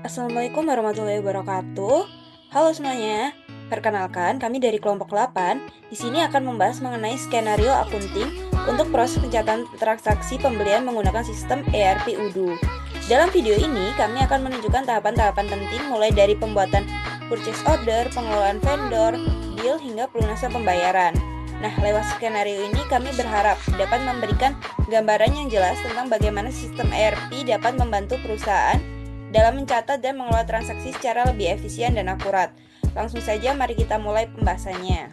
Assalamualaikum warahmatullahi wabarakatuh. Halo semuanya. Perkenalkan, kami dari kelompok 8 di sini akan membahas mengenai skenario akunting untuk proses pencatatan transaksi pembelian menggunakan sistem ERP Udo. Dalam video ini, kami akan menunjukkan tahapan-tahapan penting mulai dari pembuatan purchase order, pengelolaan vendor, bill, hingga pelunasan pembayaran. Nah, lewat skenario ini kami berharap dapat memberikan gambaran yang jelas tentang bagaimana sistem ERP dapat membantu perusahaan dalam mencatat dan mengelola transaksi secara lebih efisien dan akurat. Langsung saja mari kita mulai pembahasannya.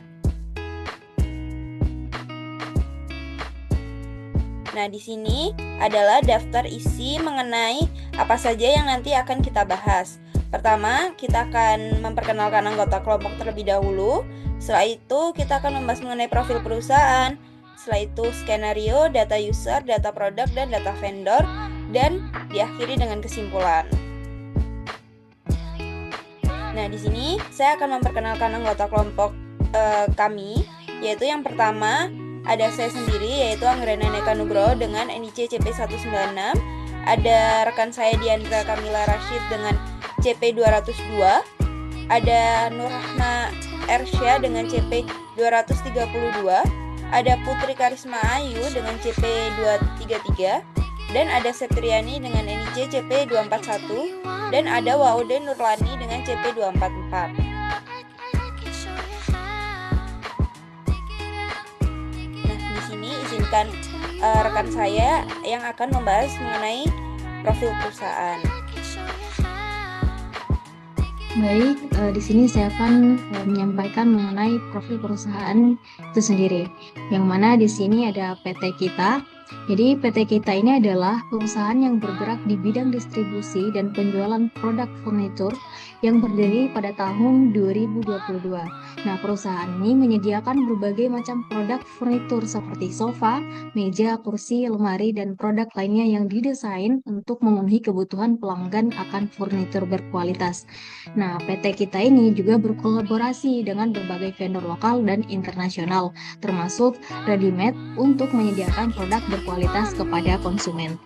Nah, di sini adalah daftar isi mengenai apa saja yang nanti akan kita bahas. Pertama, kita akan memperkenalkan anggota kelompok terlebih dahulu. Setelah itu, kita akan membahas mengenai profil perusahaan. Setelah itu, skenario, data user, data produk, dan data vendor. Dan diakhiri dengan kesimpulan. Nah, di sini saya akan memperkenalkan anggota kelompok kami, yaitu yang pertama ada saya sendiri, yaitu Anggrena Neka Nugroho dengan NIC CP196. Ada rekan saya Diandra Kamila Rashid dengan CP202. Ada Nurrahma Ersya dengan CP232. Ada Putri Karisma Ayu dengan CP233. Dan ada Septriani dengan NIC CP241. Dan ada Waude Nurlani dengan CP244. Nah, di sini izinkan rekan saya yang akan membahas mengenai profil perusahaan. Baik, di sini saya akan menyampaikan mengenai profil perusahaan itu sendiri. Yang mana di sini ada PT kita. Jadi PT kita ini adalah perusahaan yang bergerak di bidang distribusi dan penjualan produk furnitur yang berdiri pada tahun 2022. Nah, perusahaan ini menyediakan berbagai macam produk furnitur seperti sofa, meja, kursi, lemari, dan produk lainnya yang didesain untuk memenuhi kebutuhan pelanggan akan furnitur berkualitas. Nah, PT kita ini juga berkolaborasi dengan berbagai vendor lokal dan internasional, termasuk ready-made untuk menyediakan produk berkualitas kepada konsumen.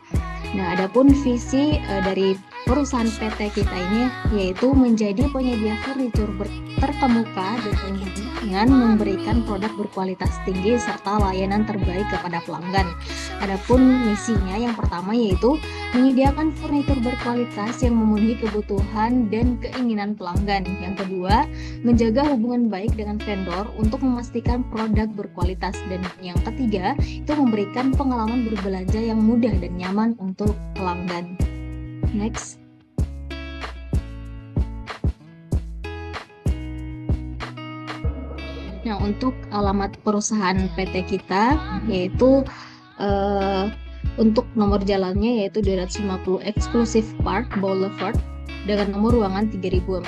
Nah, adapun visi dari perusahaan PT kita ini yaitu menjadi penyedia furnitur terkemuka dengan memberikan produk berkualitas tinggi serta layanan terbaik kepada pelanggan. Adapun misinya yang pertama yaitu menyediakan furnitur berkualitas yang memenuhi kebutuhan dan keinginan pelanggan. Yang kedua, menjaga hubungan baik dengan vendor untuk memastikan produk berkualitas. Dan yang ketiga, itu memberikan pengalaman berbelanja yang mudah dan nyaman untuk pelanggan. Next. Nah, untuk alamat perusahaan PT kita yaitu untuk nomor jalannya yaitu 250 Exclusive Park Boulevard dengan nomor ruangan 3400.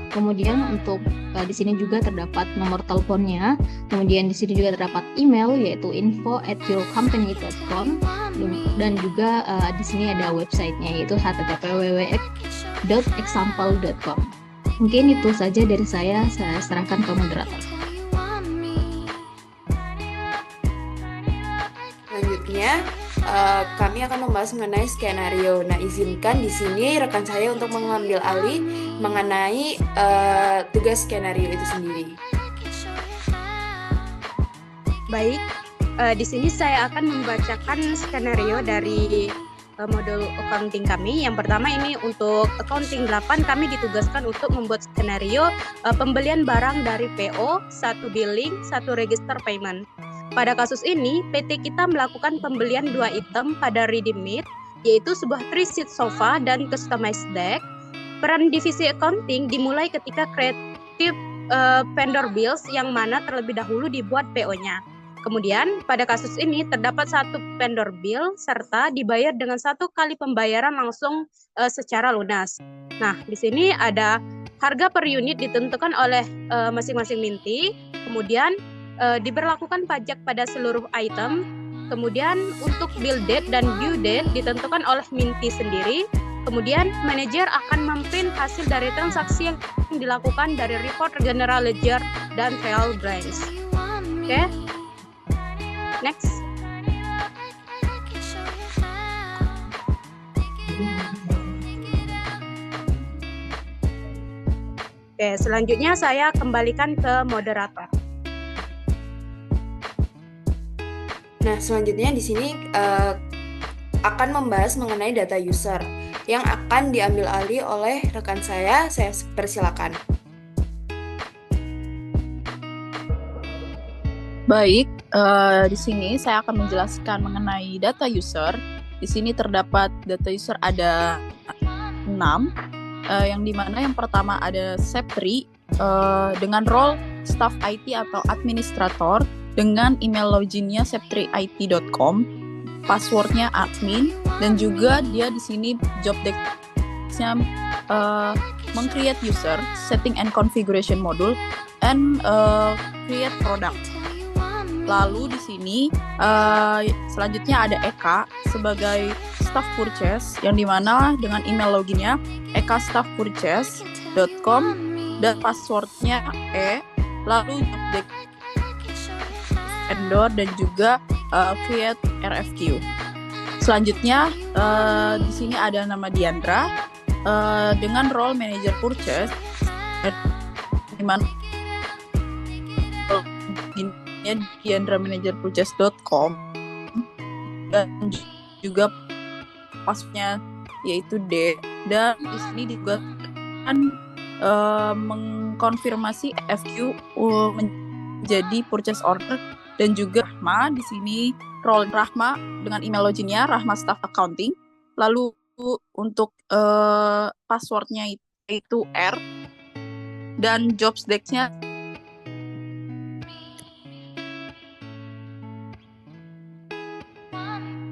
Kemudian untuk di sini juga terdapat nomor teleponnya. Kemudian di sini juga terdapat email yaitu info@yourcompany.com dan juga di sini ada websitenya yaitu http://www.example.com. Mungkin itu saja dari saya serahkan ke moderator. Selanjutnya, kami akan membahas mengenai skenario. Nah, izinkan di sini rekan saya untuk mengambil alih mengenai tugas skenario itu sendiri. Baik, di sini saya akan membacakan skenario dari modul accounting kami. Yang pertama ini untuk accounting 8 kami ditugaskan untuk membuat skenario pembelian barang dari PO, 1 billing, 1 register payment. Pada kasus ini, PT kita melakukan pembelian 2 item pada ready-made, yaitu sebuah 3-seat sofa dan customized deck. Peran divisi accounting dimulai ketika creative vendor bills yang mana terlebih dahulu dibuat PO-nya. Kemudian, pada kasus ini terdapat 1 vendor bill serta dibayar dengan 1 kali pembayaran langsung secara lunas. Nah, di sini ada harga per unit ditentukan oleh masing-masing minty, kemudian diberlakukan pajak pada seluruh item, kemudian untuk bill date dan due date ditentukan oleh minty sendiri, kemudian manajer akan memprint hasil dari transaksi yang dilakukan dari report general ledger dan trial balance. Oke. Next. Oke, selanjutnya saya kembalikan ke moderator. Nah, selanjutnya di sini akan membahas mengenai data user yang akan diambil alih oleh rekan saya. Saya persilakan. Baik, di sini saya akan menjelaskan mengenai data user. Di sini terdapat data user ada 6, yang dimana yang pertama ada Septri dengan role staff IT atau administrator dengan email loginnya septriit.com, passwordnya admin, dan juga dia di sini job desk-nya meng-create user, setting and configuration module, and create product. Lalu di sini selanjutnya ada Eka sebagai staff purchase yang dimana dengan email loginnya ekastaffpurchase.com dan passwordnya lalu vendor dan juga create RFQ. Selanjutnya di sini ada nama Diandra dengan role manager purchase dimana diandramanagerpurchase.com dan juga passwordnya yaitu D, dan di sini juga akan mengkonfirmasi FQ menjadi purchase order, dan juga Rahma di sini role Rahma dengan email loginnya Rahma Staff Accounting, lalu untuk passwordnya itu R, dan jobs desk-nya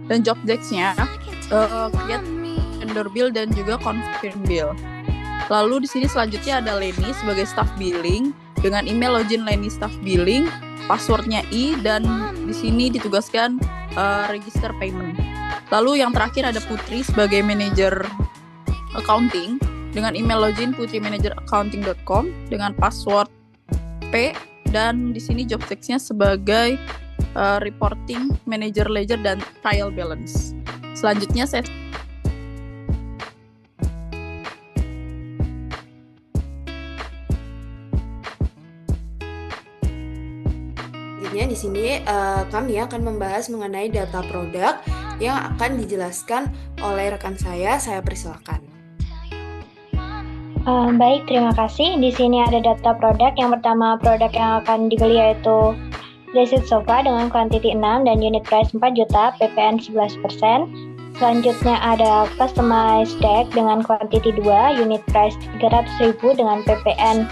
create vendor bill dan juga confirm bill. Lalu di sini selanjutnya ada Leni sebagai staff billing dengan email login Leni staff billing, passwordnya I, dan di sini ditugaskan register payment. Lalu yang terakhir ada Putri sebagai manager accounting dengan email login putrimanageraccounting.com dengan password P, dan di sini job desk-nya sebagai reporting, manager ledger, dan trial balance. Selanjutnya di sini kami akan membahas mengenai data produk yang akan dijelaskan oleh rekan saya. Saya persilakan. Baik, terima kasih. Di sini ada data produk. Yang pertama, produk yang akan dibeli yaitu Desit Sofa dengan kuantiti 6 dan unit price 4 juta, PPN 11%. Selanjutnya ada Customized Deck dengan kuantiti 2, unit price 300.000 dengan PPN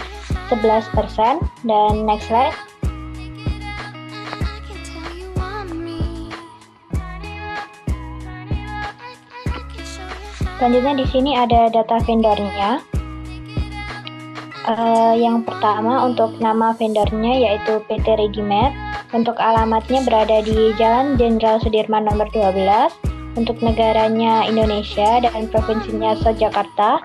11%. Dan next slide. Selanjutnya di sini ada data vendornya. Yang pertama untuk nama vendornya yaitu PT Readymade. Untuk alamatnya berada di Jalan Jenderal Sudirman nomor 12. Untuk negaranya Indonesia dan provinsinya Yogyakarta.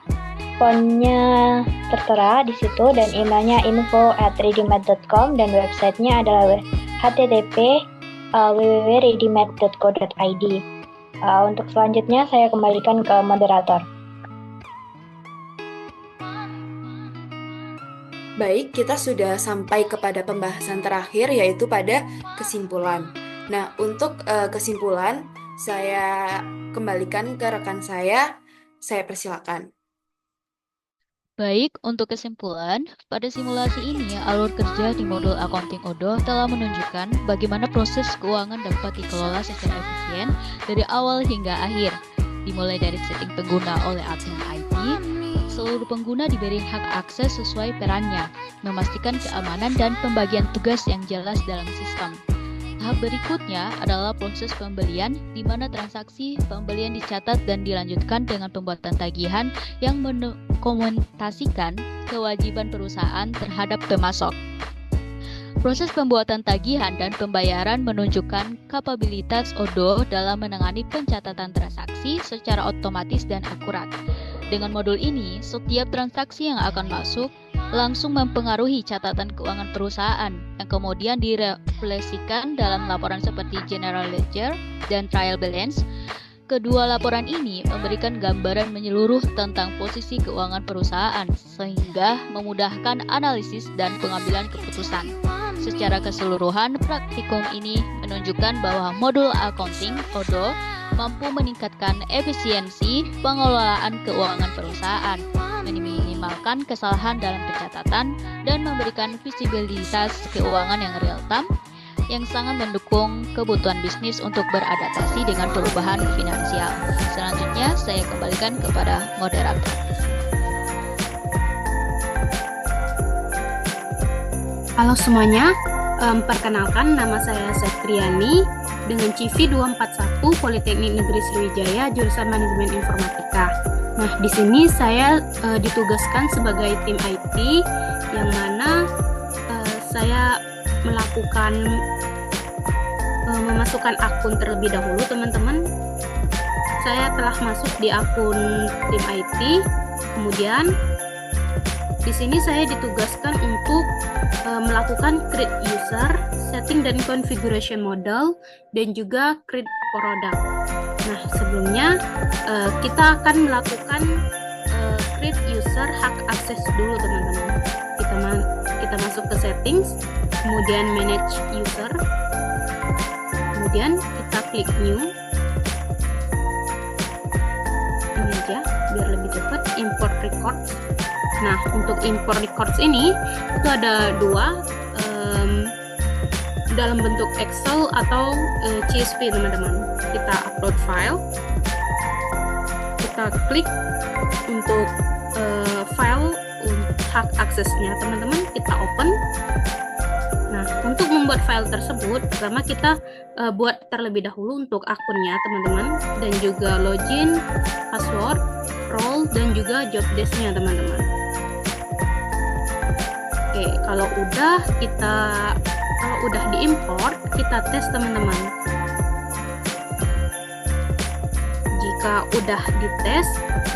Fontnya tertera di situ dan emailnya info@readymade.com dan websitenya adalah http www.readymade.co.id. Untuk selanjutnya saya kembalikan ke moderator. Baik, kita sudah sampai kepada pembahasan terakhir yaitu pada kesimpulan. Nah, untuk kesimpulan saya kembalikan ke rekan saya persilakan. Baik, untuk kesimpulan, pada simulasi ini alur kerja di modul accounting ODO telah menunjukkan bagaimana proses keuangan dapat dikelola secara efisien dari awal hingga akhir. Dimulai dari setting pengguna oleh admin IT, seluruh pengguna diberi hak akses sesuai perannya, memastikan keamanan dan pembagian tugas yang jelas dalam sistem. Tahap berikutnya adalah proses pembelian, di mana transaksi pembelian dicatat dan dilanjutkan dengan pembuatan tagihan yang mendokumentasikan kewajiban perusahaan terhadap pemasok. Proses pembuatan tagihan dan pembayaran menunjukkan kapabilitas ODO dalam menangani pencatatan transaksi secara otomatis dan akurat. Dengan modul ini, setiap transaksi yang akan masuk langsung mempengaruhi catatan keuangan perusahaan yang kemudian direfleksikan dalam laporan seperti General Ledger dan Trial Balance. Kedua laporan ini memberikan gambaran menyeluruh tentang posisi keuangan perusahaan, sehingga memudahkan analisis dan pengambilan keputusan. Secara keseluruhan, praktikum ini menunjukkan bahwa modul accounting ODO mampu meningkatkan efisiensi pengelolaan keuangan perusahaan, meminimalkan kesalahan dalam pencatatan, dan memberikan visibilitas keuangan yang real-time yang sangat mendukung kebutuhan bisnis untuk beradaptasi dengan perubahan finansial. Selanjutnya, saya kembalikan kepada moderator. Halo semuanya, perkenalkan nama saya Septriani dengan CV 241 Politeknik Negeri Sriwijaya jurusan Manajemen Informatika. Nah, di sini saya ditugaskan sebagai tim IT yang mana saya memasukkan akun terlebih dahulu, teman-teman. Saya telah masuk di akun tim IT. Kemudian di sini saya ditugaskan untuk melakukan create user, setting dan configuration model, dan juga create product. Nah, sebelumnya kita akan melakukan create user hak akses dulu, teman-teman. Kita masuk ke settings, kemudian manage user, kemudian kita klik new. Ini aja biar lebih cepat, import records. Nah, untuk import records ini itu ada dua, dalam bentuk Excel atau CSV, teman-teman. Kita upload file, kita klik untuk file hak aksesnya, teman-teman. Kita open. Nah, untuk membuat file tersebut, pertama kita buat terlebih dahulu untuk akunnya, teman-teman, dan juga login, password, role, dan juga job desk-nya, teman-teman. Oke, kalau udah diimport, kita tes, teman-teman. Jika udah dites,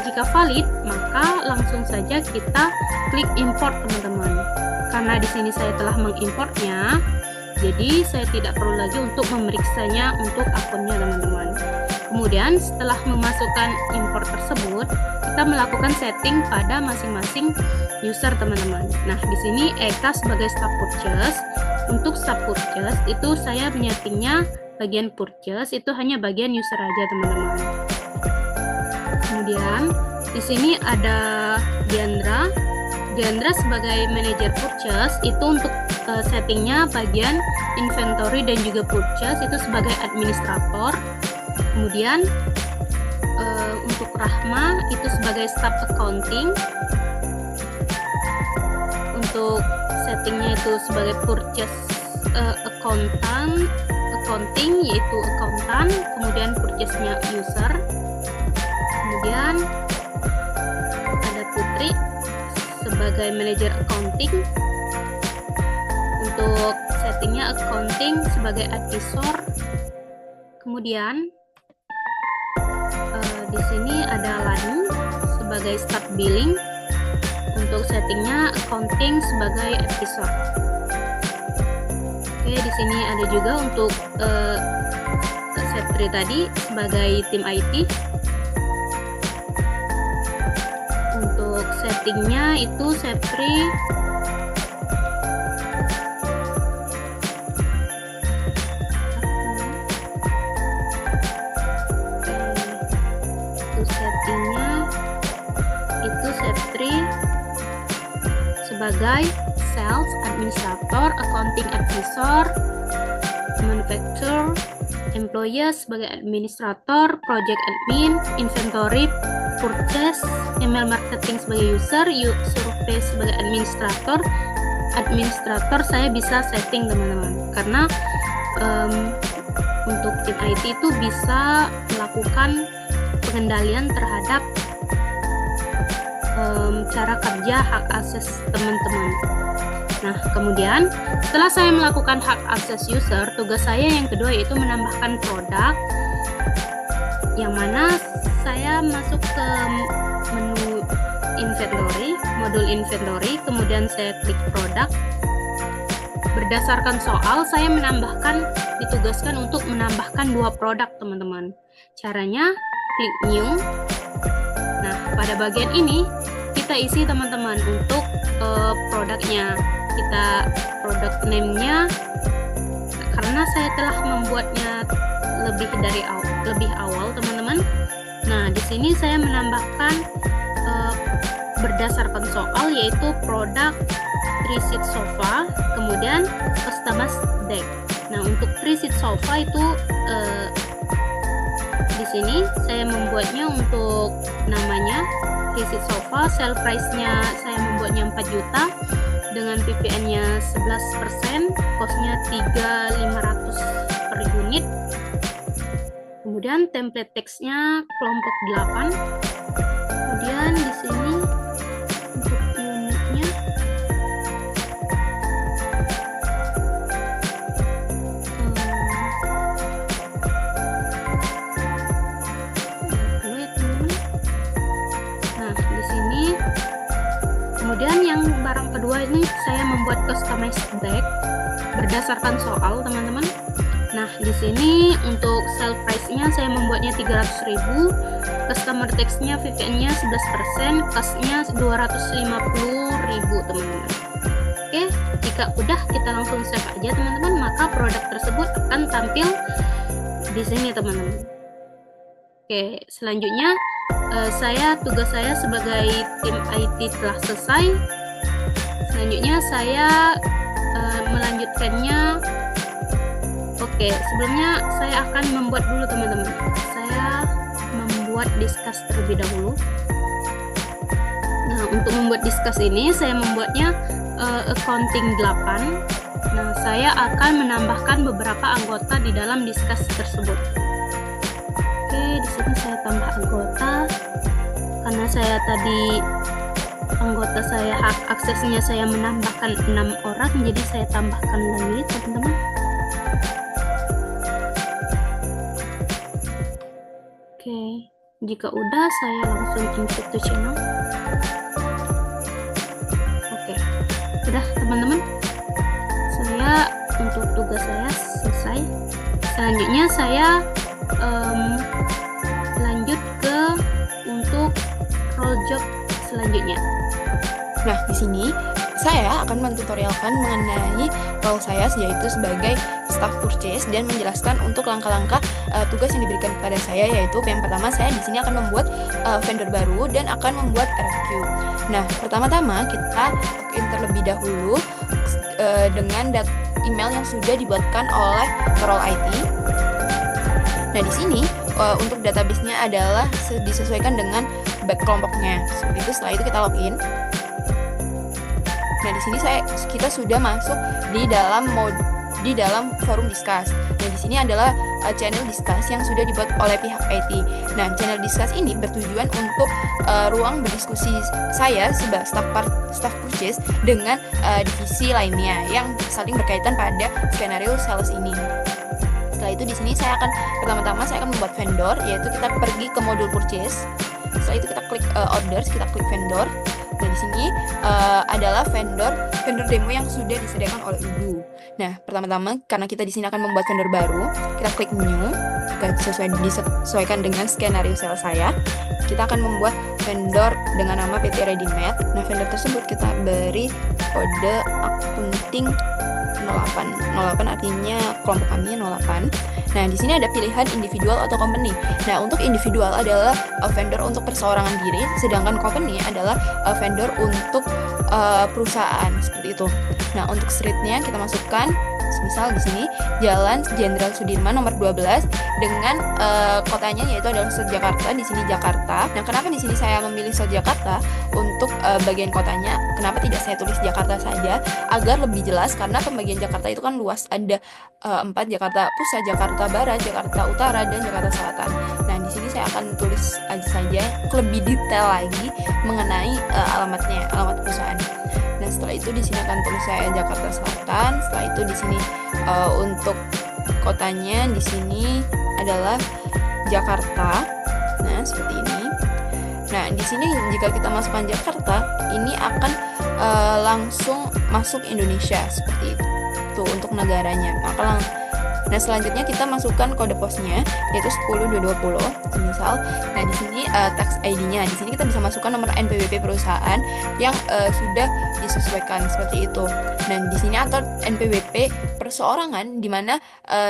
jika valid, maka langsung saja kita klik import, teman-teman. Karena di sini saya telah mengimportnya, jadi saya tidak perlu lagi untuk memeriksanya untuk akunnya, teman-teman. Kemudian setelah memasukkan import tersebut, kita melakukan setting pada masing-masing user, teman-teman. Nah, di sini Eka sebagai staff purchase. Untuk staff purchase itu saya menyetingnya bagian purchase itu hanya bagian user aja, teman-teman. Kemudian di sini ada Diandra. Diandra sebagai manajer purchase itu untuk settingnya bagian inventory dan juga purchase itu sebagai administrator. Kemudian untuk Rahma itu sebagai staff accounting. Untuk settingnya itu sebagai purchase accounting yaitu akuntan, kemudian purchase-nya user. Kemudian ada Putri sebagai manajer accounting. Untuk settingnya accounting sebagai advisor. Kemudian di sini ada Lani sebagai staff billing. Untuk settingnya accounting sebagai advisor. Oke, di sini ada juga untuk Sepri tadi sebagai tim IT. Untuk settingnya itu Sepri sebagai sales administrator, accounting advisor, manufacturer, employee sebagai administrator, project admin, inventory, purchase, email marketing sebagai user, survey sebagai administrator. Administrator saya bisa setting, teman-teman, karena untuk tim IT itu bisa melakukan pengendalian terhadap cara kerja hak akses teman-teman. Nah, kemudian setelah saya melakukan hak akses user, tugas saya yang kedua yaitu menambahkan produk, yang mana saya masuk ke menu inventory, modul inventory, kemudian saya klik produk. Berdasarkan soal, saya ditugaskan untuk menambahkan 2 produk, teman-teman. Caranya klik new. Nah, pada bagian ini kita isi teman-teman untuk produknya. Kita produk name-nya, karena saya telah membuatnya lebih awal teman-teman. Nah, di sini saya menambahkan berdasarkan soal, yaitu produk 3-seat sofa, kemudian customize deck. Nah, untuk 3-seat sofa itu di sini saya membuatnya untuk namanya 3-seat sofa, sale price-nya saya membuatnya 4 juta dengan PPN-nya 11%, cost-nya 3.500 per unit. Kemudian template text-nya kelompok 8. Kemudian di sini untuk unitnya nah di sini. Kemudian yang barang kedua ini saya membuat customized deck berdasarkan soal teman-teman. Nah, di sini untuk sale price-nya saya membuatnya 300.000, customer text-nya VPN-nya 11%, cost-nya 250.000 teman-teman. Oke, jika udah kita langsung save aja teman-teman, maka produk tersebut akan tampil di sini teman-teman. Oke, selanjutnya tugas saya sebagai tim IT telah selesai. Selanjutnya saya melanjutkannya. Oke, sebelumnya saya akan membuat dulu teman-teman. Saya membuat discuss terlebih dahulu. Nah, untuk membuat discuss ini saya membuatnya accounting 8. Nah, saya akan menambahkan beberapa anggota di dalam discuss tersebut. Oke, di sini saya tambah anggota. Karena saya tadi anggota saya hak aksesnya saya menambahkan 6 orang, jadi saya tambahkan lagi teman-teman. Oke, jika udah saya langsung invite to channel. Oke, udah teman-teman. Saya untuk tugas saya selesai. Selanjutnya saya lanjut ke untuk role job selanjutnya. Nah, di sini saya akan mentutorialkan mengenai role saya yaitu sebagai staff purchase dan menjelaskan untuk langkah-langkah tugas yang diberikan kepada saya, yaitu yang pertama saya di sini akan membuat vendor baru dan akan membuat RFQ. Nah, pertama-tama kita login terlebih dahulu dengan email yang sudah dibuatkan oleh role IT. Nah, di sini untuk database-nya adalah disesuaikan dengan kelompoknya. Seperti itu, setelah itu kita login. Nah, di sini kita sudah masuk di dalam forum discuss. Nah, di sini adalah channel discuss yang sudah dibuat oleh pihak IT. Nah, channel discuss ini bertujuan untuk ruang berdiskusi saya sebagai staff purchase dengan divisi lainnya yang saling berkaitan pada skenario sales ini. Setelah itu di sini saya akan membuat vendor, yaitu kita pergi ke modul purchase. Setelah itu kita klik orders, kita klik vendor. Nah, di sini adalah vendor demo yang sudah disediakan oleh Ibu. Nah, pertama-tama karena kita di sini akan membuat vendor baru, kita klik new, disesuaikan dengan skenario sales saya. Kita akan membuat vendor dengan nama PT Readymade. Nah, vendor tersebut kita beri kode accounting 08 artinya kelompok kami 08. Nah, di sini ada pilihan individual atau company. Nah, untuk individual adalah vendor untuk perseorangan diri, sedangkan company adalah vendor untuk perusahaan, seperti itu. Nah, untuk streetnya kita masukkan, misal di sini Jalan Jenderal Sudirman nomor 12 dengan kotanya yaitu adalah Jakarta. Di sini Jakarta. Nah, kenapa di sini saya memilih Jakarta untuk bagian kotanya? Kenapa tidak saya tulis Jakarta saja? Agar lebih jelas, karena pembagian Jakarta itu kan luas, ada 4, Jakarta Pusat, Jakarta Barat, Jakarta Utara, dan Jakarta Selatan. Nah, di sini saya akan tulis aja saja lebih detail lagi mengenai alamat perusahaan. Nah, setelah itu di sini akan tulis saya Jakarta Selatan. Setelah itu di sini untuk kotanya di sini adalah Jakarta. Nah, seperti ini. Nah, di sini jika kita masukkan Jakarta, ini akan langsung masuk Indonesia seperti itu untuk negaranya. Nah, selanjutnya kita masukkan kode posnya yaitu 10220 misal. Nah, di sini tax ID-nya. Di sini kita bisa masukkan nomor NPWP perusahaan yang sudah disesuaikan seperti itu. Dan di sini atau NPWP perseorangan di mana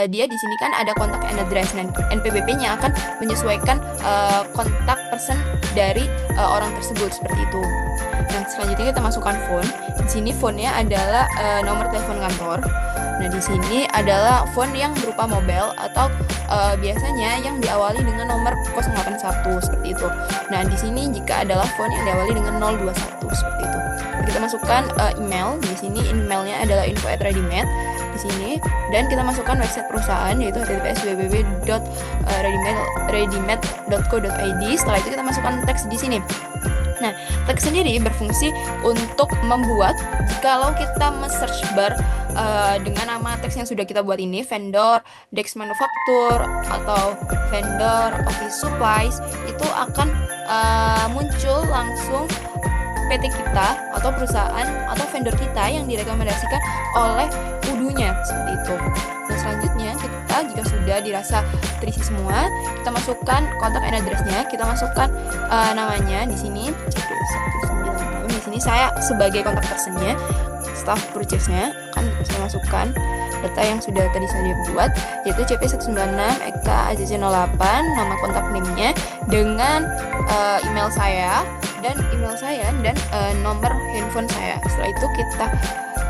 dia di sini kan ada kontak and address. Dan NPWP-nya akan menyesuaikan kontak person dari orang tersebut seperti itu. Nah, selanjutnya kita masukkan phone. Di sini phone-nya adalah nomor telepon kantor. Nah, di sini adalah phone yang berupa mobile atau biasanya yang diawali dengan nomor 081 seperti itu. Nah, di sini jika adalah phone yang diawali dengan 021 seperti itu. Nah, kita masukkan email. Di sini emailnya adalah info@readymed di sini, dan kita masukkan website perusahaan yaitu https://readymed.co.id. Setelah itu kita masukkan teks di sini. Nah, teks sendiri berfungsi untuk membuat jikalau kita men-search bar dengan nama teks yang sudah kita buat ini, vendor, Dex Manufaktur, atau vendor, office supplies, itu akan muncul langsung PT kita atau perusahaan atau vendor kita yang direkomendasikan oleh UDU-nya seperti itu. Dan selanjutnya kita jika sudah dirasa terisi semua, kita masukkan kontak and address-nya, kita masukkan namanya di sini CP196. Di sini saya sebagai kontak personnya, staff purchase-nya akan saya masukkan data yang sudah tadi saya buat yaitu CP196 EKA AJC08, nama kontak name-nya dengan email saya dan nomor handphone saya. Setelah itu kita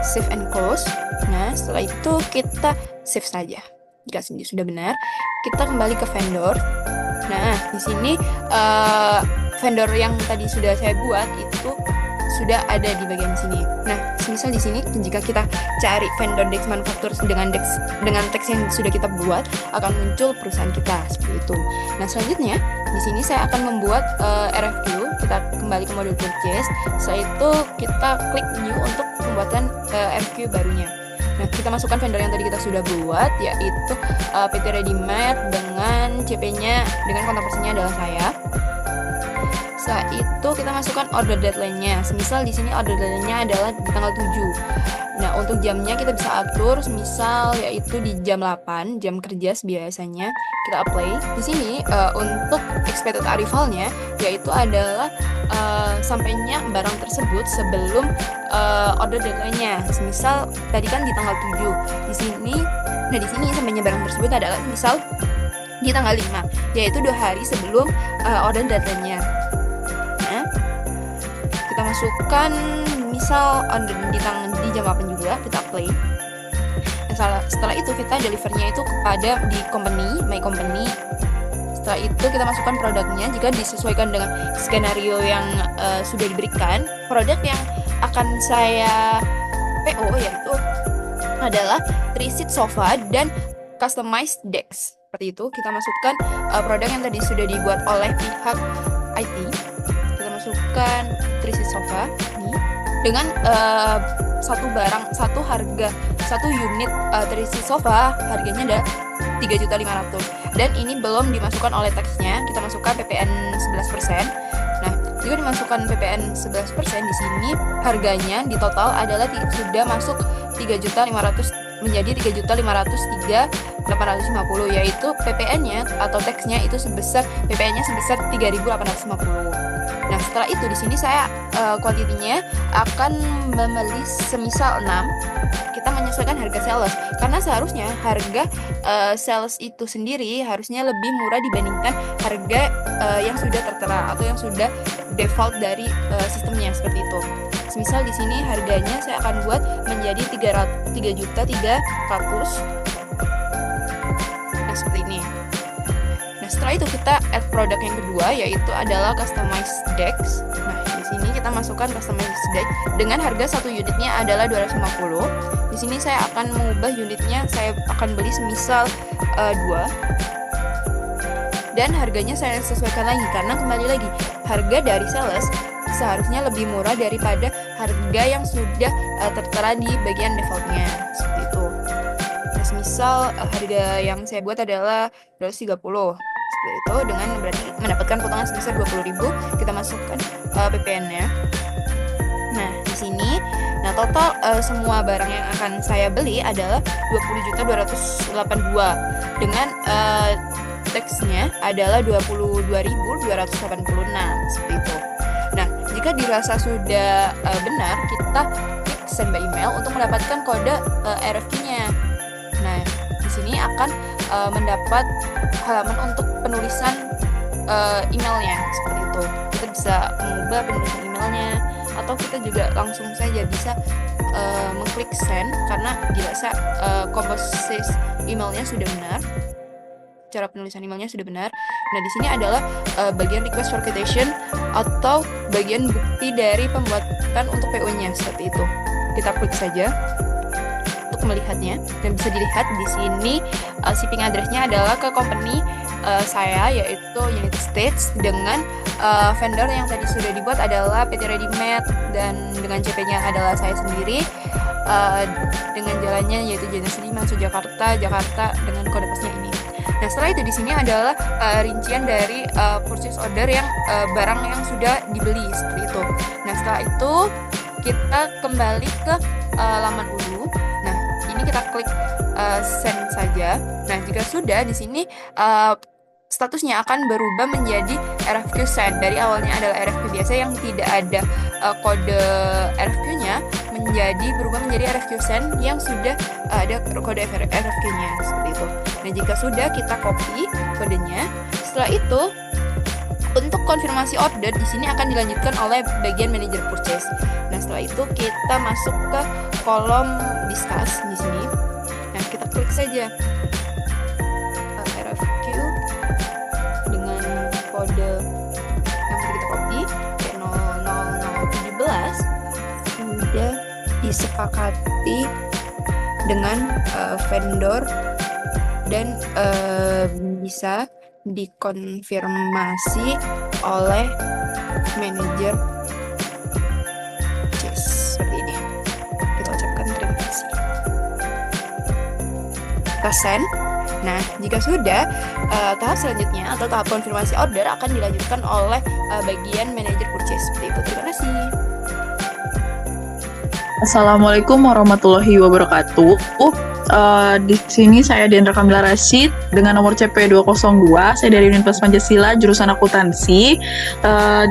save and close. Nah, setelah itu kita save saja. Jika sudah benar, kita kembali ke vendor. Nah, di sini vendor yang tadi sudah saya buat itu sudah ada di bagian sini. Nah, misal di sini jika kita cari vendor Dex Manufaktur dengan teks yang sudah kita buat, akan muncul perusahaan kita seperti itu. Nah, selanjutnya di sini saya akan membuat RFQ. Kita kembali ke modul purchase. Setelah itu kita klik new untuk pembuatan RFQ barunya. Nah, kita masukkan vendor yang tadi kita sudah buat yaitu PT Readymed dengan CP-nya dengan kontak personnya adalah saya. Setelah itu kita masukkan order deadline-nya. Semisal di sini order deadline-nya adalah di tanggal 7. Nah, untuk jamnya kita bisa atur semisal yaitu di jam 8, jam kerja biasanya. Kita apply. Di sini untuk expected arrival-nya yaitu adalah sampainya barang tersebut sebelum order deadline-nya. Semisal tadi kan di tanggal 7. Di sini sampainya barang tersebut adalah misal di tanggal 5, yaitu 2 hari sebelum order deadline-nya. Kita masukkan misal di jam 8 juga, kita apply. Setelah itu kita delivernya itu kepada di company, my company. Setelah itu kita masukkan produknya jika disesuaikan dengan skenario yang sudah diberikan. Produk yang akan saya PO yaitu adalah 3-seat sofa dan customized desk. Seperti itu, kita masukkan produk yang tadi sudah dibuat oleh pihak IT. Kita masukkan 3-seat sofa ini dengan satu harga satu unit 3-seat sofa harganya adalah 3.500.000 dan ini belum dimasukkan oleh taxnya. Kita masukkan PPN 11%. Nah, jika dimasukkan PPN 11% di sini harganya di total adalah sudah masuk 3.500 menjadi 3.503.850, yaitu PPN-nya atau tax-nya itu sebesar 3.850. Nah, setelah itu di sini saya kuantitinya akan membeli semisal 6. Kita menyesuaikan harga sales karena seharusnya harga sales itu sendiri harusnya lebih murah dibandingkan harga yang sudah tertera atau yang sudah default dari sistemnya seperti itu. Misal di sini harganya saya akan buat menjadi 3.300.000. Nah, seperti ini. Nah, setelah itu kita add produk yang kedua yaitu adalah customized decks. Nah, di sini kita masukkan customized deck dengan harga satu unitnya adalah 250. Di sini saya akan mengubah unitnya, saya akan beli semisal 2. Dan harganya saya sesuaikan lagi karena kembali lagi harga dari sales seharusnya lebih murah daripada harga yang sudah tertera di bagian defaultnya seperti itu. Nah, misal harga yang saya buat adalah 230 seperti itu, dengan berarti mendapatkan potongan sebesar 20.000. Kita masukkan PPN-nya. Nah, di di sini. Nah, total semua barang yang akan saya beli adalah 20.282 dengan teksnya adalah 22.286 seperti itu. Nah, jika dirasa sudah benar, kita klik send by email untuk mendapatkan kode RFQ-nya. Nah, di sini akan mendapat halaman untuk penulisan emailnya seperti itu. Kita bisa mengubah penulisan emailnya, atau kita juga langsung saja bisa mengklik send karena dirasa komposisi emailnya sudah benar. Cara penulisan emailnya sudah benar. Nah, di sini adalah bagian request for quotation atau bagian bukti dari pembuatan untuk PO-nya seperti itu. Kita klik saja untuk melihatnya, dan bisa dilihat di sini shipping address-nya adalah ke company saya, yaitu United States, dengan vendor yang tadi sudah dibuat adalah PT Ready-Made, dan dengan CP-nya adalah saya sendiri, dengan jalannya yaitu Jalan Sudirman, Jakarta dengan kode posnya ini. Nah, setelah itu di sini adalah rincian dari purchase order yang barang yang sudah dibeli seperti itu. Nah, setelah itu kita kembali ke laman dulu. Nah, ini kita klik send saja. Nah, jika sudah, di sini statusnya akan berubah menjadi RFQ send. Dari awalnya adalah RFQ biasa yang tidak ada kode RFQ-nya, berubah menjadi RFQ send yang sudah ada kode RFQ-nya seperti itu. Nah, jika sudah, kita copy kodenya. Setelah itu, untuk konfirmasi order di sini akan dilanjutkan oleh bagian manager purchase. Nah, setelah itu kita masuk ke kolom discuss di sini. Nah, kita klik saja RFQ dengan kode yang sudah kita copy P00017 sudah disepakati dengan vendor dan bisa dikonfirmasi oleh manajer purchase seperti ini. Kita ucapkan terima kasih. Kita send. Nah, jika sudah, tahap selanjutnya atau tahap konfirmasi order akan dilanjutkan oleh bagian manajer purchase seperti itu. Terima kasih. Assalamualaikum warahmatullahi wabarakatuh. Di sini saya Dendra Kamila Rashid dengan nomor CP 202. Saya dari Universitas Pancasila, jurusan akuntansi.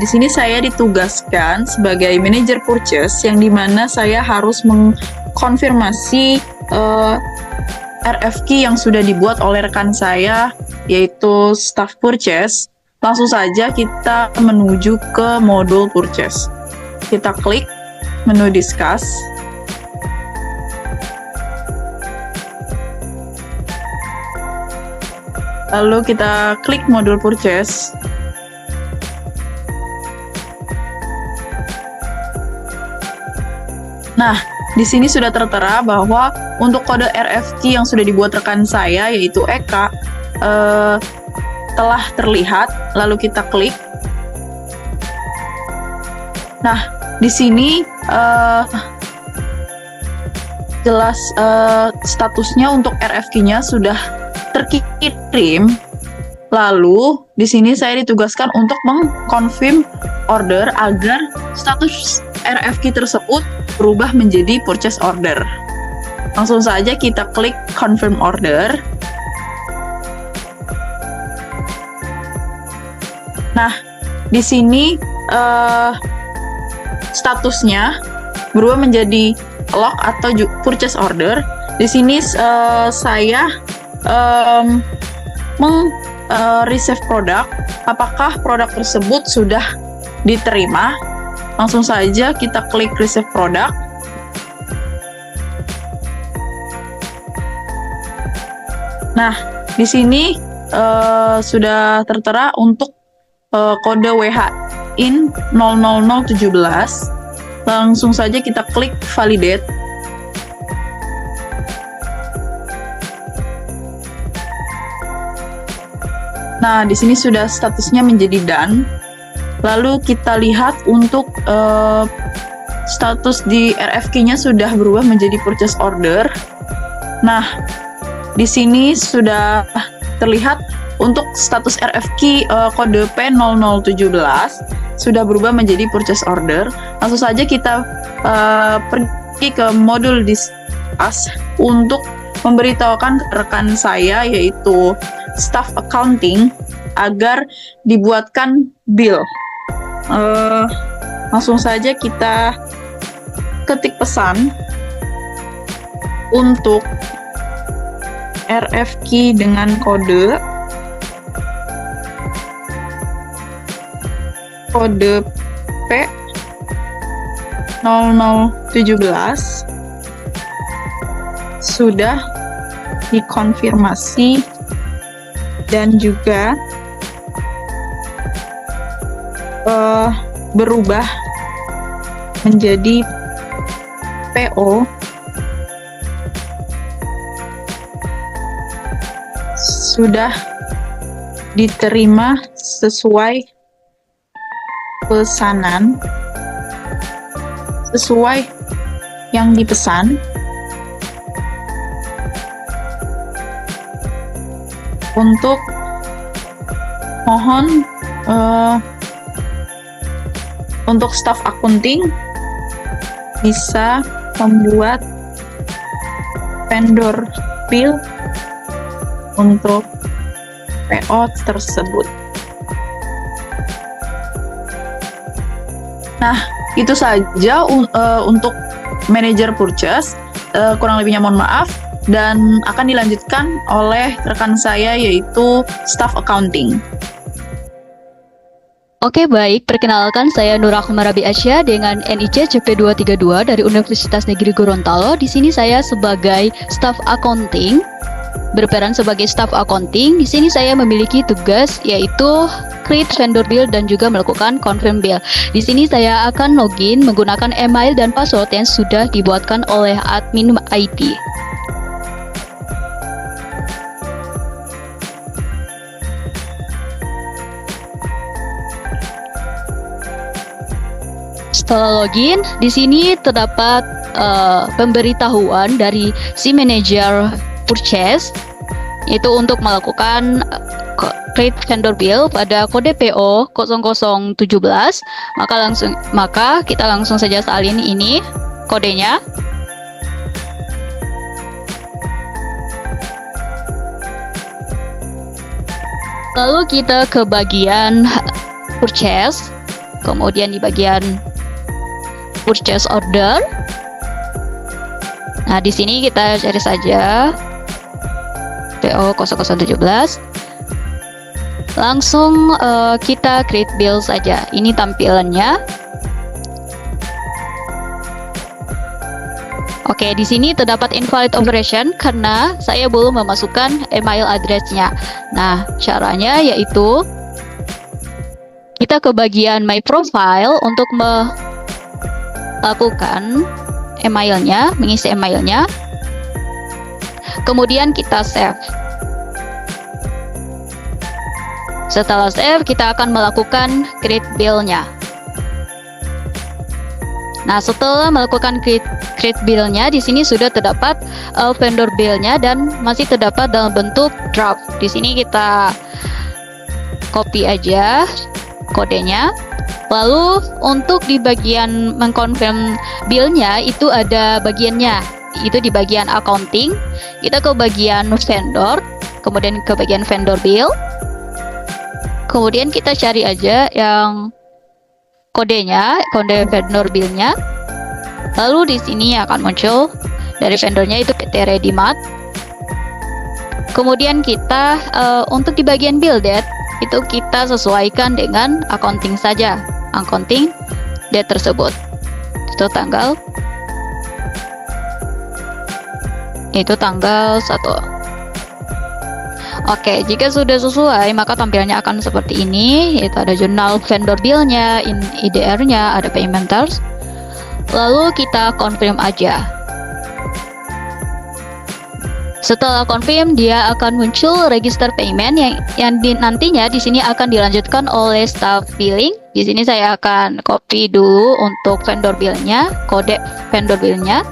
Di sini saya ditugaskan sebagai manajer purchase, yang dimana saya harus mengkonfirmasi RFQ yang sudah dibuat oleh rekan saya, yaitu staff purchase. Langsung saja kita menuju ke modul purchase. Kita klik menu discuss. Lalu kita klik modul purchase. Nah, di sini sudah tertera bahwa untuk kode RFQ yang sudah dibuat rekan saya, yaitu Eka, telah terlihat. Lalu kita klik. Nah, di sini jelas statusnya untuk RFQ-nya sudah terkirim. Lalu di sini saya ditugaskan untuk mengkonfirm order agar status RFQ tersebut berubah menjadi purchase order. Langsung saja kita klik confirm order. Nah, di sini statusnya berubah menjadi lock atau purchase order. Di sini saya receive produk. Apakah produk tersebut sudah diterima? Langsung saja kita klik receive produk. Nah, di sini sudah tertera untuk kode WHIN 00017. Langsung saja kita klik validate. Nah, di sini sudah statusnya menjadi done. Lalu kita lihat untuk status di RFQ-nya sudah berubah menjadi purchase order. Nah, di sini sudah terlihat untuk status RFQ kode P0017 sudah berubah menjadi purchase order. Langsung saja kita pergi ke modul discuss untuk memberitahukan rekan saya yaitu staff accounting agar dibuatkan bill. Langsung saja kita ketik pesan untuk RFQ dengan kode P0017 sudah dikonfirmasi dan juga berubah menjadi PO sudah diterima sesuai pesanan, sesuai yang dipesan. Untuk mohon untuk staf accounting bisa membuat vendor bill untuk PO tersebut. Nah, itu saja untuk manajer purchase. Kurang lebihnya mohon maaf, dan akan dilanjutkan oleh rekan saya yaitu staff accounting. Oke, baik. Perkenalkan, saya Nurrahma Rabi'asya dengan NIC CP232 dari Universitas Negeri Gorontalo. Di sini saya sebagai staff accounting, berperan sebagai staff accounting. Di sini saya memiliki tugas yaitu create vendor bill dan juga melakukan confirm bill. Di sini saya akan login menggunakan email dan password yang sudah dibuatkan oleh admin IT. Setelah login, di sini terdapat pemberitahuan dari si manajer purchase, yaitu untuk melakukan create vendor bill pada kode PO 0017. Maka kita langsung saja salin ini kodenya. Lalu kita ke bagian purchase, kemudian di bagian purchase order. Nah, di sini kita cari saja PO 0017. Langsung kita create bill saja. Ini tampilannya. Oke, di sini terdapat invalid operation karena saya belum memasukkan email address-nya. Nah, caranya yaitu kita ke bagian my profile untuk melakukan emailnya, mengisi emailnya. Kemudian kita save. Setelah save, kita akan melakukan create bill-nya. Nah, setelah melakukan create bill-nya, di sini sudah terdapat vendor bill-nya dan masih terdapat dalam bentuk draft. Di sini kita copy aja kodenya. Lalu untuk di bagian mengkonfirm bill-nya itu ada bagiannya. Itu di bagian accounting. Kita ke bagian vendor, kemudian ke bagian vendor bill. Kemudian kita cari aja yang kodenya, kode vendor bill-nya. Lalu di sini akan muncul dari vendornya itu PT Redimart. Kemudian kita untuk di bagian bill date itu kita sesuaikan dengan accounting saja. Accounting date tersebut. Itu tanggal 1. Oke, jika sudah sesuai, maka tampilannya akan seperti ini. Yaitu ada jurnal vendor bill-nya, IDR-nya, ada payment terms. Lalu kita confirm aja. Setelah confirm, dia akan muncul register payment yang nantinya di sini akan dilanjutkan oleh staff billing. Di sini saya akan copy dulu untuk vendor bill-nya, kode vendor bill-nya.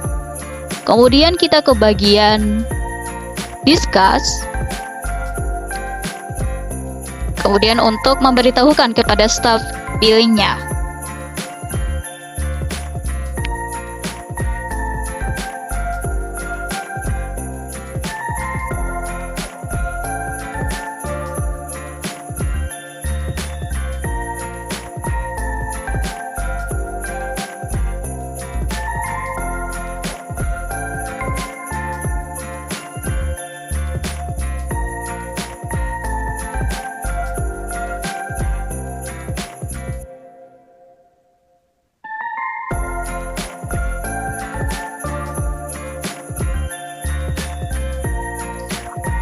Kemudian kita ke bagian discuss. Kemudian untuk memberitahukan kepada staf billingnya.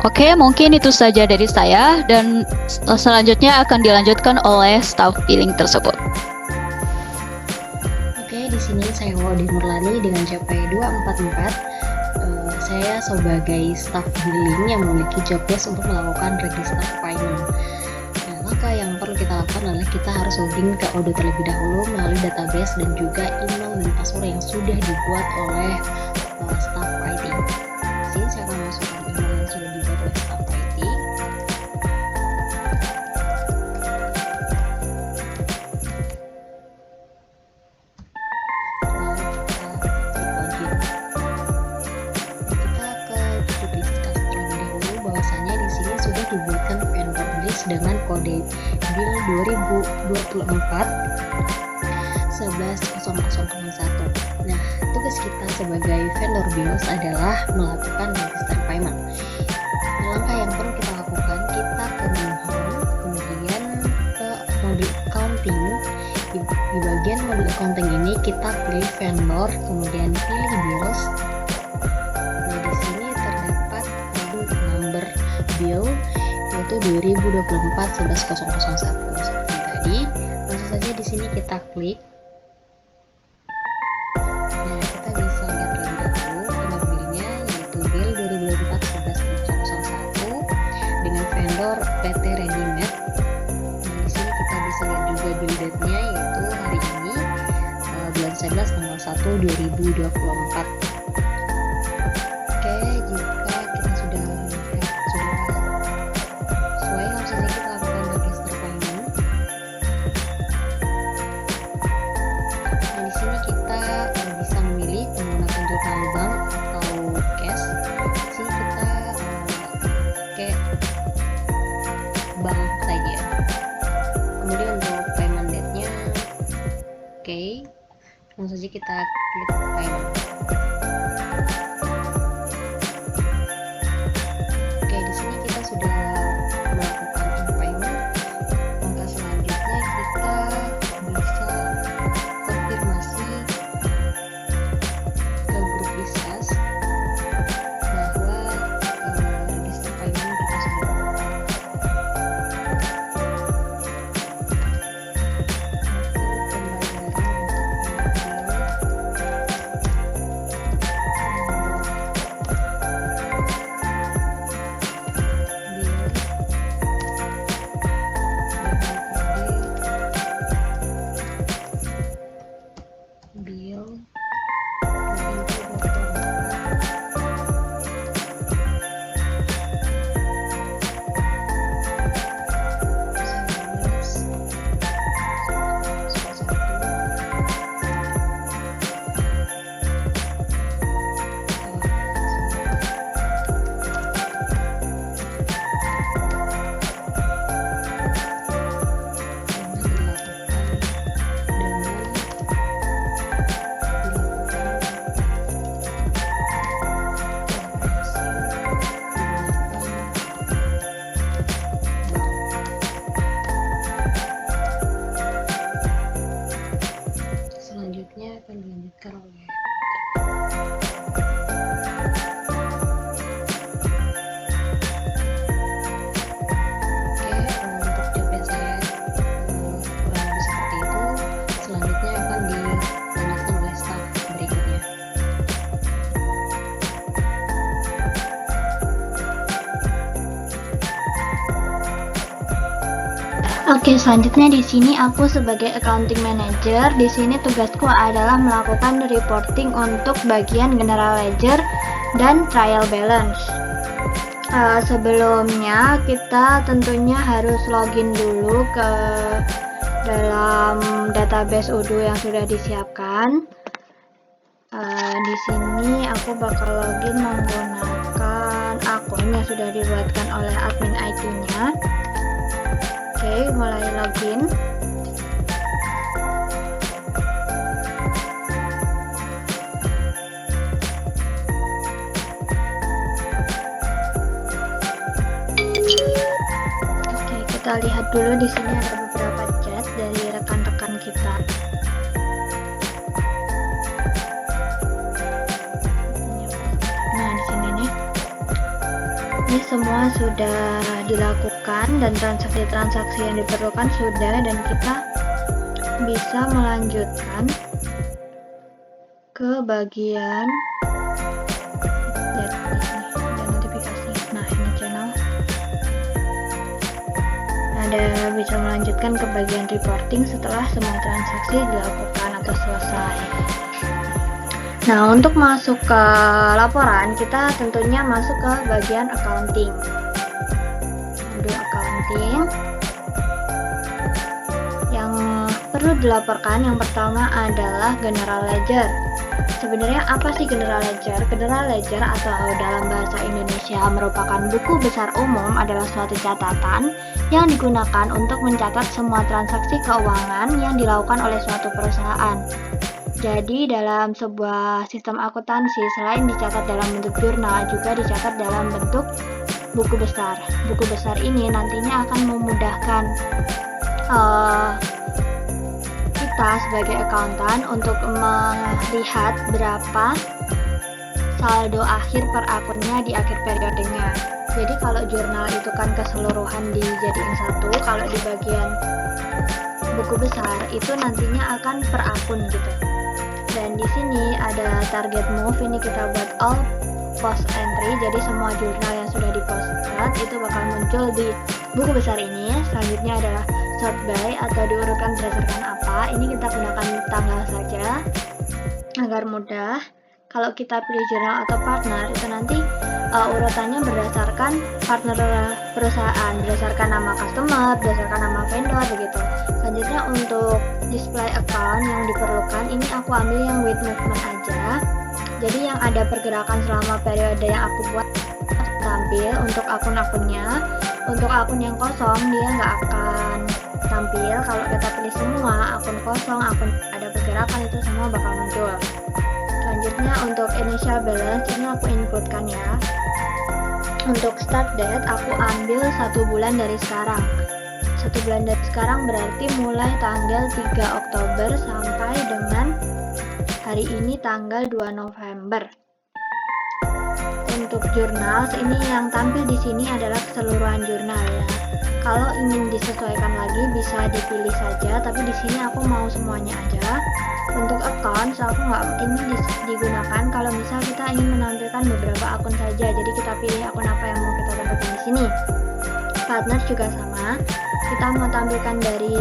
Oke, mungkin itu saja dari saya dan selanjutnya akan dilanjutkan oleh staf billing tersebut. Oke, di sini saya Wadi Nurlani dengan CP 244. Saya sebagai staf billing yang memiliki job desk untuk melakukan register payment. Nah, langkah yang perlu kita lakukan adalah kita harus login ke Odoo terlebih dahulu melalui database dan juga email dan password yang sudah dibuat oleh staf IT. Di sini saya akan masukkan email yang sudah dibuat oleh staf IT. Dibuatkan vendor list dengan kode bill 2024 11.0001. Nah, tugas kita sebagai vendor bills adalah melakukan register payment. Langkah yang perlu kita lakukan, kita ke menu home, kemudian ke mode accounting. Di bagian mode accounting ini kita pilih vendor, kemudian pilih bills. Nah, di sini terdapat number bill yaitu 2024 11.0001 seperti tadi. Langsung saja di sini kita klik. Nah, kita bisa lihat terlebih dahulu nomor billnya yaitu bill 2024 11.0001 dengan vendor PT Ready-Made. Nah, di sini kita bisa lihat juga bill date-nya yaitu hari ini bulan 11 tanggal 1 2024. Oke, jika kita sudah bank saja. Kemudian untuk payment date-nya, oke, langsung saja kita klik payment. Oke, di sini kita sudah melakukan payment. Langkah selanjutnya kita bisa konfirmasi ke grup diskus bahwa register payment kita sudah akan dilanjutkan oleh untuk jobnya saya kurang lebih seperti itu. Selanjutnya akan dilanjutkan oleh staff berikutnya. Oke, selanjutnya di sini aku sebagai accounting manager. Di sini tugasku adalah melakukan reporting untuk bagian general ledger dan trial balance. Sebelumnya kita tentunya harus login dulu ke dalam database Odoo yang sudah disiapkan. Di sini aku bakal login menggunakan akun yang sudah dibuatkan oleh admin IT-nya. Oke, mulai login. Oke, kita lihat dulu di sini ada beberapa chat dari rekan-rekan kita. Nah, di sini nih. Ini semua sudah dilakukan dan transaksi-transaksi yang diperlukan sudah, dan kita bisa melanjutkan ke bagian lihat di sini ada notifikasi. Nah, ini channel. Ada bisa melanjutkan ke bagian reporting setelah semua transaksi dilakukan atau selesai. Nah, untuk masuk ke laporan, kita tentunya masuk ke bagian accounting. Odoo accounting. Yang perlu dilaporkan yang pertama adalah general ledger. Sebenarnya apa sih general ledger? General ledger atau dalam bahasa Indonesia merupakan buku besar umum, adalah suatu catatan yang digunakan untuk mencatat semua transaksi keuangan yang dilakukan oleh suatu perusahaan. Jadi dalam sebuah sistem akuntansi, selain dicatat dalam bentuk jurnal, juga dicatat dalam bentuk buku besar. Buku besar ini nantinya akan memudahkan kita sebagai akuntan untuk melihat berapa saldo akhir per akunnya di akhir periodenya. Jadi kalau jurnal itu kan keseluruhan dijadiin satu, kalau di bagian buku besar itu nantinya akan per akun gitu. Dan di sini ada target move, ini kita buat all post entry, jadi semua jurnal yang sudah diposted itu bakal muncul di buku besar ini. Selanjutnya adalah sort by atau diurutkan berdasarkan apa, ini kita gunakan tanggal saja agar mudah. Kalau kita pilih jurnal atau partner, itu nanti urutannya berdasarkan partner perusahaan, berdasarkan nama customer, berdasarkan nama vendor begitu. Selanjutnya untuk display account yang diperlukan, ini aku ambil yang with movement aja. Jadi yang ada pergerakan selama periode yang aku buat tampil untuk akun-akunnya. Untuk akun yang kosong dia nggak akan tampil. Kalau kita pilih semua akun kosong, akun ada pergerakan, itu semua bakal muncul. Selanjutnya untuk initial balance ini aku inputkan ya. Untuk start date aku ambil 1 bulan dari sekarang. 1 bulan dari sekarang berarti mulai tanggal 3 Oktober sampai dengan hari ini tanggal 2 November. Untuk jurnal ini yang tampil di sini adalah keseluruhan jurnal ya. Kalau ingin disesuaikan lagi bisa dipilih saja, tapi di sini aku mau semuanya aja. Untuk account, aku nggak ini digunakan kalau misal kita ingin menampilkan beberapa akun saja. Jadi kita pilih akun apa yang mau kita tampilkan di sini. Partners juga sama. Kita mau tampilkan dari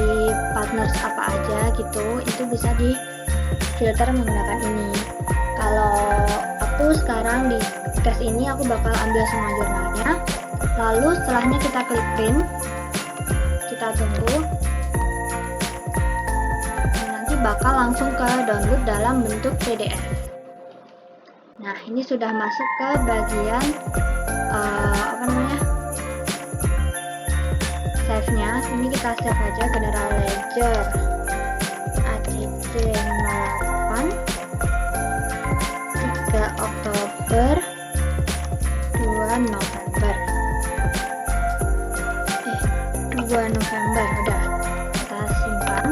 partners apa aja gitu, itu bisa di filter menggunakan ini. Kalau aku sekarang di tes ini aku bakal ambil semua jurnalnya. Lalu setelahnya kita klik print. Kita tunggu. Bakal langsung ke download dalam bentuk PDF. Nah, ini sudah masuk ke bagian save-nya. Ini kita save aja general ledger ACC08 3 Oktober 2 November 2 November udah kita simpan.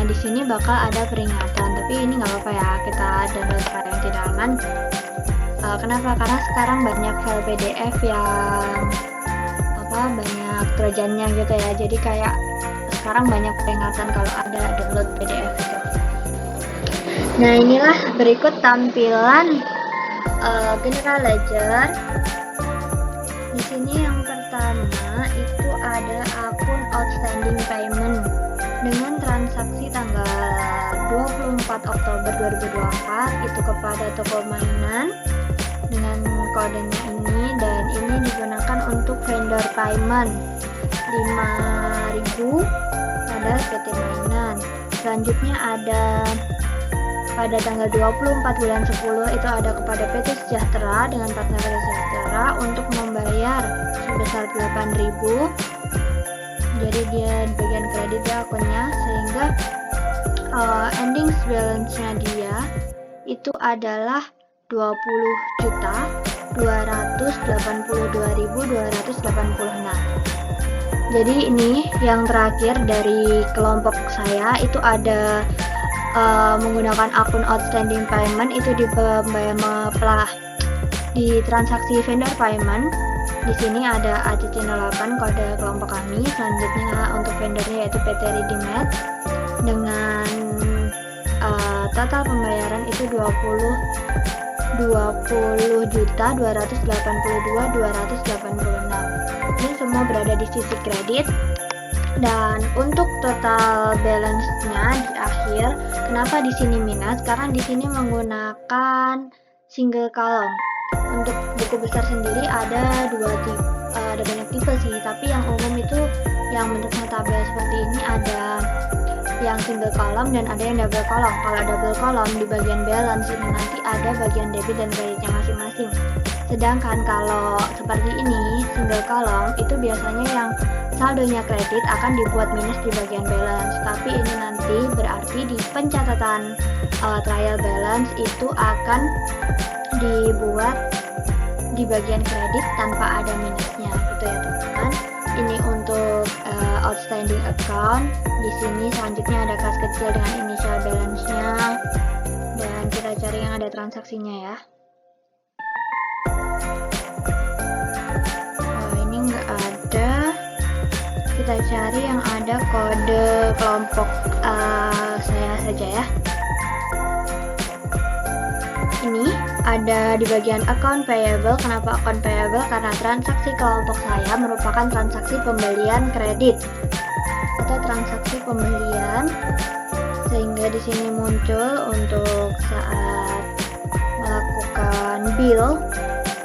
Di sini bakal ada peringatan, tapi ini nggak apa-apa ya, kita download file yang tidak aman. Kenapa? Karena sekarang banyak file PDF yang banyak trojannya gitu ya, jadi kayak sekarang banyak peringatan kalau ada download PDF gitu. Nah, inilah berikut tampilan general ledger. Di sini yang pertama itu ada akun outstanding payment dengan transaksi tanggal 24 Oktober 2024 itu kepada toko mainan dengan kodenya ini, dan ini digunakan untuk vendor payment 5.000 pada PT mainan. Selanjutnya ada pada tanggal 24 bulan 10 itu ada kepada PT Sejahtera dengan partner PT Sejahtera untuk membayar sebesar 8.000. Jadi dia di bagian kredit ya akunnya, sehingga ending balance-nya dia itu adalah 20.282.286. Jadi ini yang terakhir dari kelompok saya itu ada menggunakan akun outstanding payment itu di transaksi vendor payment. Di sini ada ACC08 kode kelompok kami. Selanjutnya untuk vendornya yaitu PT Regimed dengan total pembayaran itu 20.282.286. Ini semua berada di sisi kredit. Dan untuk total balance-nya di akhir, kenapa di sini minus? Karena di sini menggunakan single column. Untuk buku besar sendiri ada ada banyak tipe sih, tapi yang umum itu yang bentuknya tabel seperti ini ada yang single column dan ada yang double column. Kalau double column di bagian balance ini nanti ada bagian debit dan kreditnya masing-masing. Sedangkan kalau seperti ini single column itu biasanya yang saldonya kredit akan dibuat minus di bagian balance. Tapi ini nanti berarti di pencatatan trial balance itu akan dibuat di bagian kredit tanpa ada minusnya, gitu ya teman-teman. Ini untuk outstanding account. Di sini selanjutnya ada kas kecil dengan initial balance-nya, dan kita cari yang ada transaksinya ya. Ini nggak ada. Kita cari yang ada kode kelompok saya saja ya. Ini ada di bagian account payable. Kenapa account payable? Karena transaksi kelompok saya merupakan transaksi pembelian kredit atau transaksi pembelian, sehingga di sini muncul untuk saat melakukan bill.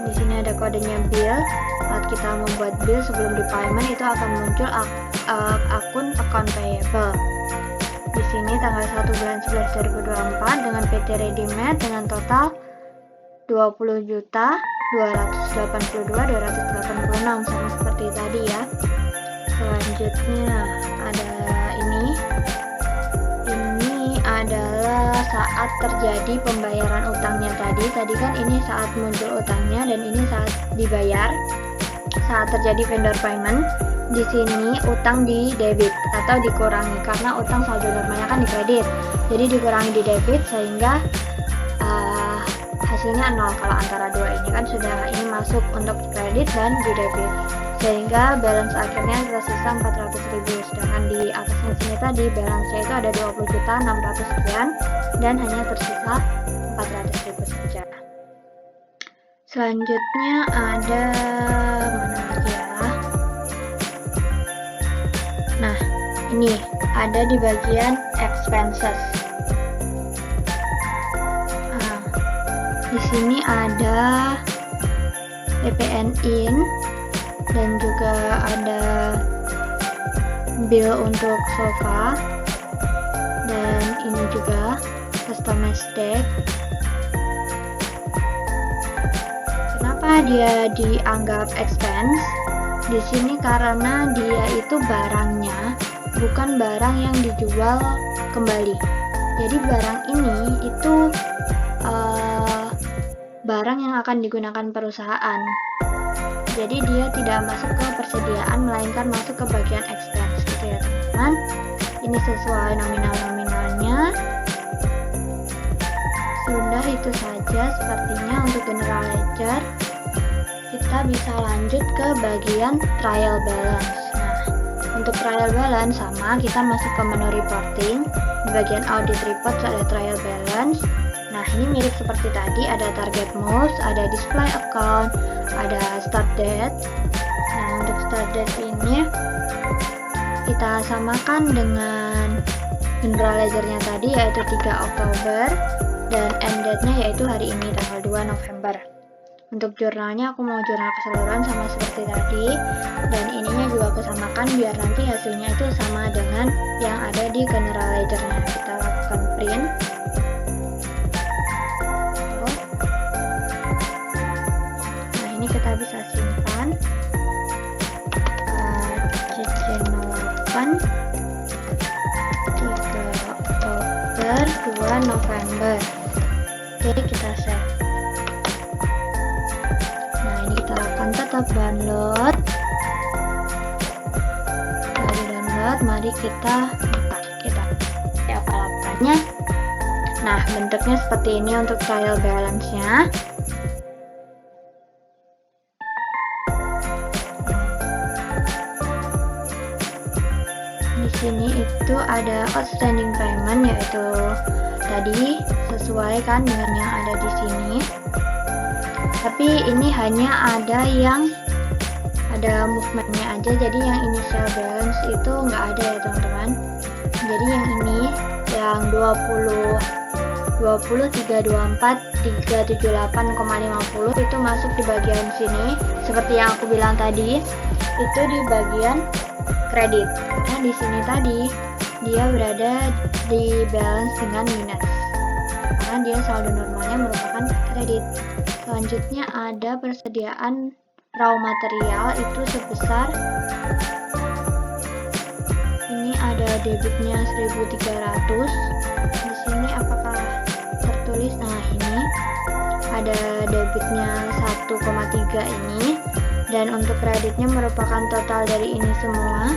Di sini ada kodenya bill. Saat kita membuat bill sebelum di payment itu akan muncul akun account payable. Di sini tanggal 1 bulan 11 2024 dengan PT Regimed dengan total 20.282.286 sama seperti tadi ya. Selanjutnya ada ini adalah saat terjadi pembayaran utangnya tadi kan ini saat muncul utangnya dan ini saat dibayar. Saat terjadi vendor payment, di sini utang di debit atau dikurangi karena utang saldo normalnya kan di kredit. Jadi dikurangi di debit sehingga hasilnya 0. Kalau antara dua ini kan sudah ini masuk untuk kredit dan di debit, sehingga balance akhirnya tersisa 400.000. Sedangkan di atasnya sini tadi balance-nya itu ada 20.600 sekian dan hanya tersisa 400.000 saja. Selanjutnya ada mana lagi ya? Nah, ini ada di bagian expenses. Di sini ada PPN in dan juga ada bill untuk sofa, dan ini juga customized deck. Kenapa dia dianggap expense? Di sini karena dia itu barangnya bukan barang yang dijual kembali. Jadi barang ini itu barang yang akan digunakan perusahaan. Jadi dia tidak masuk ke persediaan melainkan masuk ke bagian expense, gitu ya teman-teman. Ini sesuai nominal-nominalnya. Sudah itu saja sepertinya untuk general ledger. Kita bisa lanjut ke bagian trial balance. Nah, untuk trial balance sama, kita masuk ke menu reporting. Di bagian audit report ada trial balance. Nah, ini mirip seperti tadi, ada target moves, ada display account, ada start date. Nah, untuk start date ini kita samakan dengan general ledger-nya tadi yaitu 3 Oktober dan end date-nya yaitu hari ini tanggal 2 November. Untuk jurnalnya aku mau jurnal keseluruhan sama seperti tadi, dan ininya juga aku samakan biar nanti hasilnya itu sama dengan yang ada di general ledger-nya. Kita lakukan print. Nah, ini kita bisa simpan. CC08 3 Oktober 2 November. Oke, kita save. Nah, ini kita akan tetap download. Lalu download, mari kita buka. Kita apa laporannya. Nah, bentuknya seperti ini untuk trial balance-nya. Di sini itu ada outstanding payment, yaitu tadi sesuai kan dengan yang ada di sini. Tapi ini hanya ada yang ada movementnya aja, jadi yang initial balance itu nggak ada ya teman-teman. Jadi yang ini yang 20 324 378,50 itu masuk di bagian sini. Seperti yang aku bilang tadi, itu di bagian kredit. Karena di sini tadi dia berada di balance dengan minus. Karena dia saldo normalnya merupakan kredit. Selanjutnya ada persediaan raw material itu sebesar ini ada debitnya 1.300. Di sini apakah tertulis? Nah, ini ada debitnya 1,3 ini, dan untuk kreditnya merupakan total dari ini semua,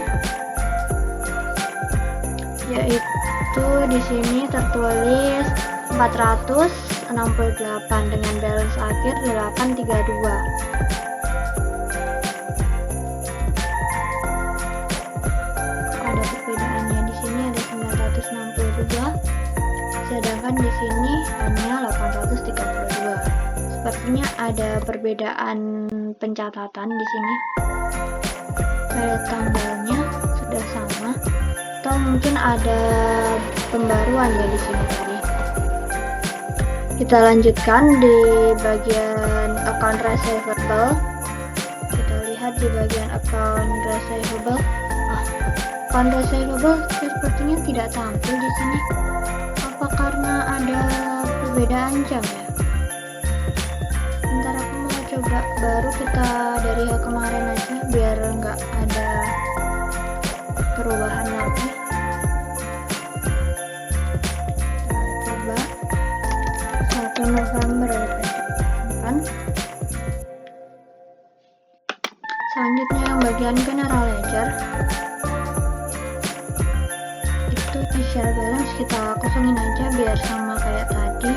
yaitu di sini tertulis 468 dengan balance akhir 832. Ada perbedaannya, di sini ada 962, sedangkan di sini hanya 832. Sepertinya ada perbedaan pencatatan di sini. Pada tanggalnya sudah sama, atau mungkin ada pembaruan ya di sini tadi. Kita lanjutkan di bagian account receivable. Kita lihat di bagian account receivable. Account receivable sepertinya tidak tampil di sini. Apa karena ada perbedaan jam ya? Bentar, aku mau coba baru kita dari yang kemarin aja biar nggak ada perubahan lagi. Kita coba 1 November kan. Selanjutnya yang bagian general ledger, itu initial balance kita kosongin aja biar sama kayak tadi.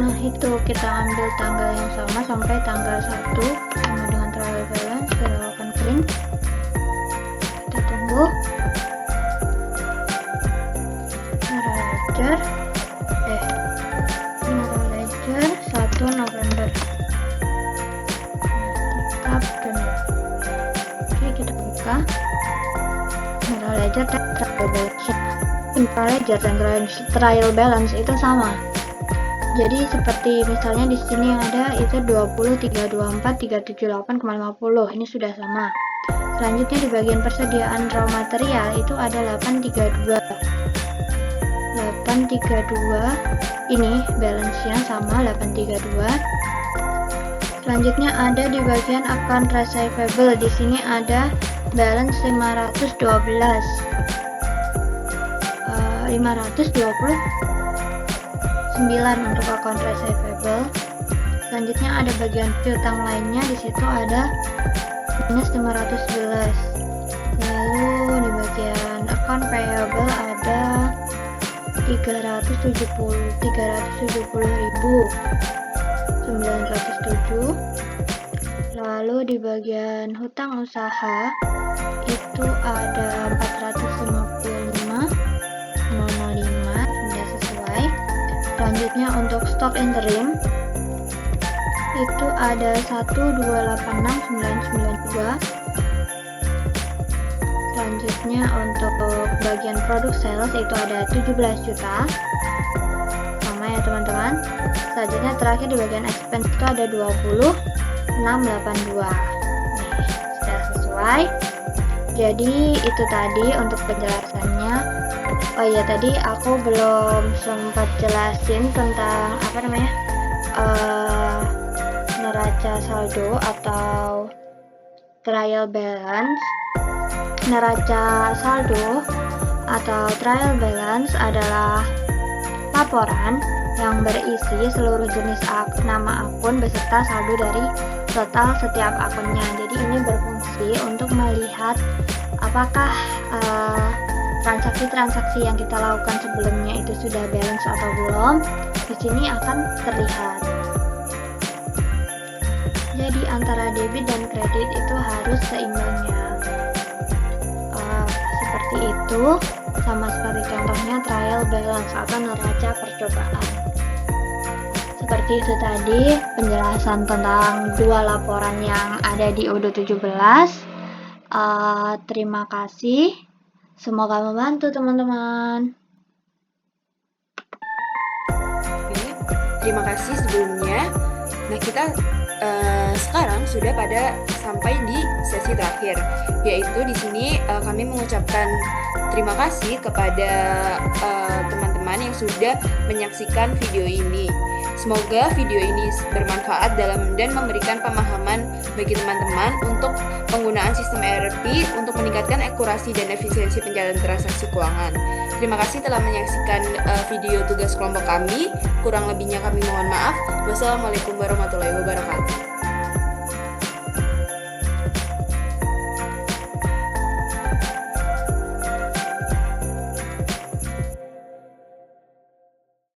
Nah, itu kita ambil tanggal yang sama sampai tanggal 1 sama dengan trial balance. Kita lakukan print. Kita tunggu. General ledger general ledger 1 November. Tetap download. Oke, kita buka. General ledger dan trial balance. General ledger dan trial balance itu sama. Jadi seperti misalnya di sini yang ada itu 20 324 378,50. Ini sudah sama. Selanjutnya di bagian persediaan raw material itu ada 832. Ini balance-nya sama 832. Selanjutnya ada di bagian account receivable. Di sini ada balance 529 untuk account receivable. Selanjutnya ada bagian piutang lainnya, di situ ada minus 511. Lalu di bagian account payable ada 370.907. Lalu di bagian hutang usaha itu ada 455.005, sudah sesuai. Selanjutnya untuk stok interim itu ada 1286992. Selanjutnya untuk bagian produk sales itu ada 17 juta, sama ya ya teman-teman. Selanjutnya terakhir di bagian expense itu ada 20.682. Nih, sudah sesuai. Jadi itu tadi untuk penjelasannya. Oh iya, tadi aku belum sempat jelasin tentang neraca saldo atau trial balance. Neraca saldo atau trial balance adalah laporan yang berisi seluruh jenis nama akun beserta saldo dari total setiap akunnya. Jadi ini berfungsi untuk melihat apakah transaksi-transaksi yang kita lakukan sebelumnya itu sudah balance atau belum. Di sini akan terlihat. Jadi antara debit dan kredit itu harus seimbangnya. Seperti itu, sama seperti contohnya trial balance atau neraca percobaan. Seperti itu tadi penjelasan tentang dua laporan yang ada di UDO 17. Terima kasih. Semoga membantu teman-teman. Oke, terima kasih sebelumnya. Nah, kita sekarang sudah sampai di sesi terakhir, yaitu di sini kami mengucapkan terima kasih kepada teman-teman yang sudah menyaksikan video ini. Semoga video ini bermanfaat dan memberikan pemahaman bagi teman-teman untuk penggunaan sistem ERP untuk meningkatkan akurasi dan efisiensi pencatatan transaksi keuangan. Terima kasih telah menyaksikan video tugas kelompok kami. Kurang lebihnya kami mohon maaf. Wassalamualaikum warahmatullahi wabarakatuh.